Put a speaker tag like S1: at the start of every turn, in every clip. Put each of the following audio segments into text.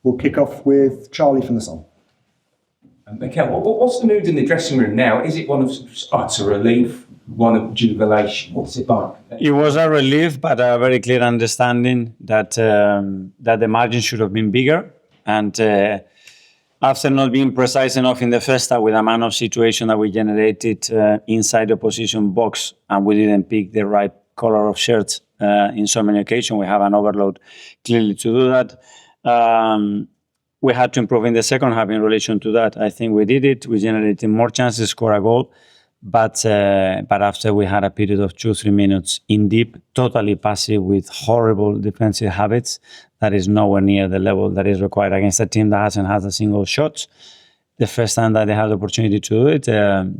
S1: We'll kick off with Charlie from the Sun.
S2: Mikel, what's the mood in the dressing room now? Is it one of utter relief, one of jubilation? What's it like?
S3: It was a relief, but a very clear understanding that the margin should have been bigger. And after not being precise enough in the first half with the amount of situation that we generated inside the opposition box, and we didn't pick the right color of shirts in so many occasions, we have an overload clearly to do that. We had to improve in the second half in relation to that. I think we did it. We generated more chances, score a goal. But after we had a period of 2-3 minutes in deep, totally passive with horrible defensive habits, that is nowhere near the level that is required against a team that hasn't had a single shot. The first time that they had the opportunity to do it,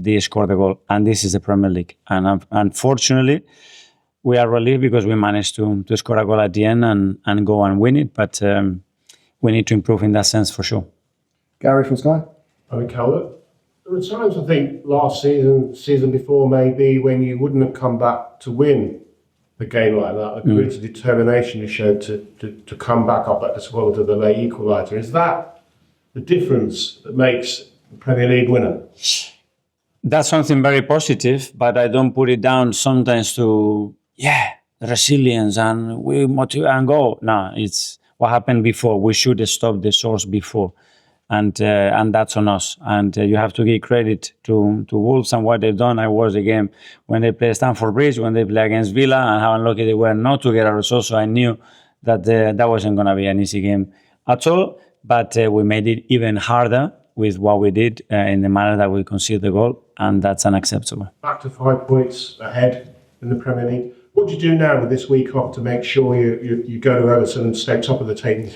S3: they scored a goal. And this is the Premier League. And unfortunately, we are relieved because we managed to score a goal at the end and go and win it. But we need to improve in that sense for sure.
S1: Gary from Sky.
S4: Mikel, there were times, I think, last season before maybe, when you wouldn't have come back to win a game like that. The grit of determination you showed to come back up at this world to the late equaliser. Is that the difference that makes the Premier League winner?
S3: That's something very positive, but I don't put it down sometimes to, resilience and we motivate and go. No, it's what happened before. We should have stopped the source before. And that's on us. And you have to give credit to Wolves and what they've done. I watched the game when they played Stamford Bridge, when they played against Villa, and how unlucky they were not to get a result. So I knew that that wasn't going to be an easy game at all. But we made it even harder with what we did in the manner that we conceded the goal, and that's unacceptable.
S4: Back to 5 points ahead in the Premier League. What do you do now with this week off to make sure you go to Everton and stay top of the table?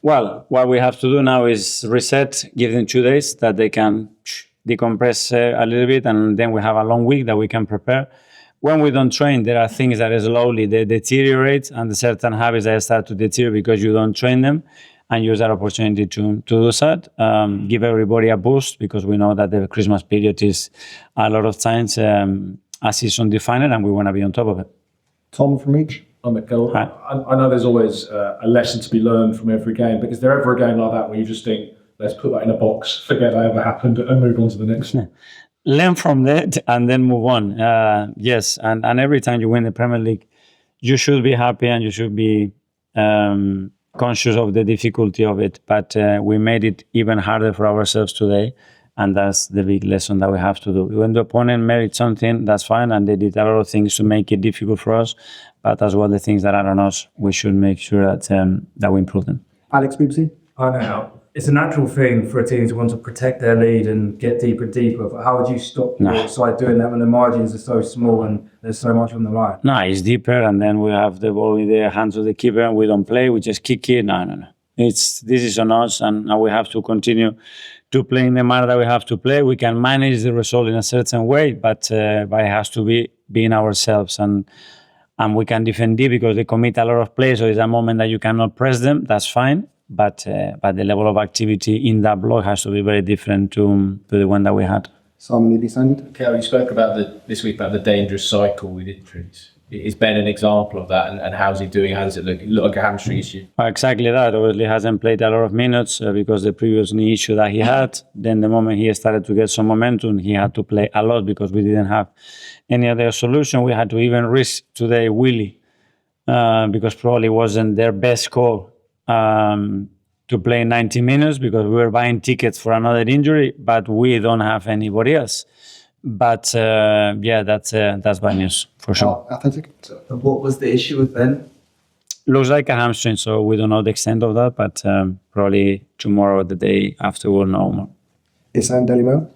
S3: Well, what we have to do now is reset, give them 2 days that they can decompress a little bit, and then we have a long week that we can prepare. When we don't train, there are things that slowly they deteriorate, and the certain habits that start to deteriorate because you don't train them, and use that opportunity to do that. Give everybody a boost, because we know that the Christmas period is a lot of times a season defined, and we want to be on top of it.
S1: Tom from Reach.
S5: Mikel, I know there's always a lesson to be learned from every game, but is there ever a game like that where you just think, let's put that in a box, forget that ever happened, and move on to the next?
S3: Learn from that and then move on. Yes, and every time you win the Premier League, you should be happy and you should be conscious of the difficulty of it. But we made it even harder for ourselves today. And that's the big lesson that we have to do. When the opponent merits something, that's fine, and they did a lot of things to make it difficult for us. But as well, the things that are on us, we should make sure that we improve them.
S1: Alex BBC.
S6: I know. It's a natural thing for a team to want to protect their lead and get deeper and deeper. But how would you stop your side doing that when the margins are so small and there's so much on the line?
S3: No, it's deeper, and then we have the ball in the hands of the keeper, and we don't play. We just kick it. No. This is on us, and we have to continue to play in the manner that we have to play. We can manage the result in a certain way, but it has to be being ourselves, and we can defend deep because they commit a lot of plays. So it's a moment that you cannot press them. That's fine, but the level of activity in that block has to be very different to the one that we had.
S1: Simon Ely-Sand.
S7: Mikel, you spoke about this week about the dangerous cycle with injuries. Is Ben an example of that, and how's he doing? How does it look? It looked like a hamstring issue.
S3: Exactly that. Obviously, hasn't played a lot of minutes because the previous knee issue that he had. Then the moment he started to get some momentum, he had to play a lot because we didn't have any other solution. We had to even risk today Willie because probably wasn't their best call to play 90 minutes because we were buying tickets for another injury, but we don't have anybody else. But that's bad news for sure.
S1: Athletic.
S6: And what was the issue with Ben?
S3: Looks like a hamstring, so we don't know the extent of that, but probably tomorrow or the day after we'll know more.
S1: Isan Daily Mail.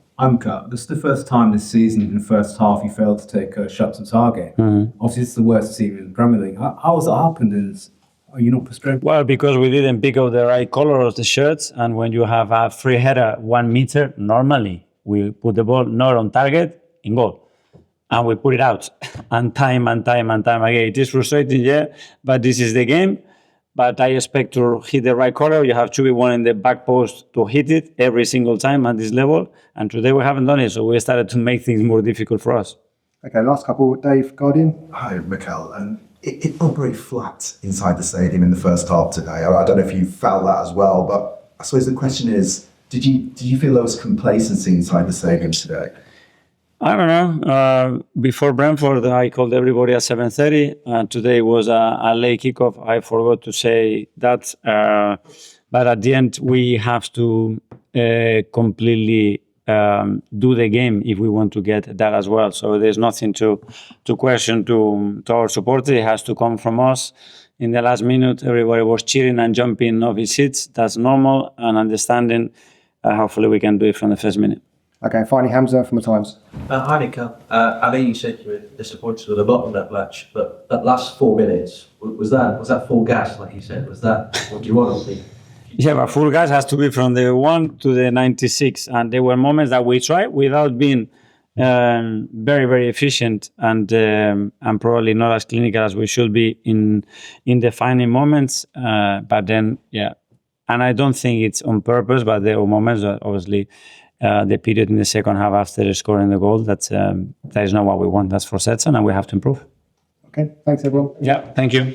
S8: This is the first time this season in the first half you failed to take a shot to target. Obviously, it's the worst season in the Premier League. How has that happened? Are you not frustrated?
S3: Well, because we didn't pick up the right color of the shirts, and when you have a free header 1 meter, normally we put the ball not on target, in goal. And we put it out. And time again. It is frustrating, but this is the game. But I expect to hit the right color. You have to be one in the back post to hit it every single time at this level. And today we haven't done it, so we started to make things more difficult for us.
S1: Okay, last couple. Dave, Guardian.
S9: Hi, Mikel. And it felt very flat inside the stadium in the first half today. I don't know if you felt that as well, but I suppose the question is, did you feel there was complacency inside the stadium today?
S3: I don't know. Before Brentford, I called everybody at 7:30. Today was a late kickoff. I forgot to say that. But at the end, we have to completely do the game if we want to get that as well. So there's nothing to question to our supporters. It has to come from us. In the last minute, everybody was cheering and jumping off his seats. That's normal and understanding. Hopefully, we can do it from the first minute.
S1: Okay, finally, Hamza from the Times.
S10: Hi, Mikel. I know you said you were disappointed with the bottom of that match, but that last 4 minutes, was that full gas, like you said? Was that what you wanted?
S3: Yeah, but full gas has to be from the 1 to the 96. And there were moments that we tried without being very, very efficient and probably not as clinical as we should be in defining moments. But then, yeah. And I don't think it's on purpose, but there were moments that obviously the period in the second half after scoring the goal, that is not what we want. That's for Setson, and we have to improve.
S1: Okay, thanks everyone.
S3: Yeah, thank you.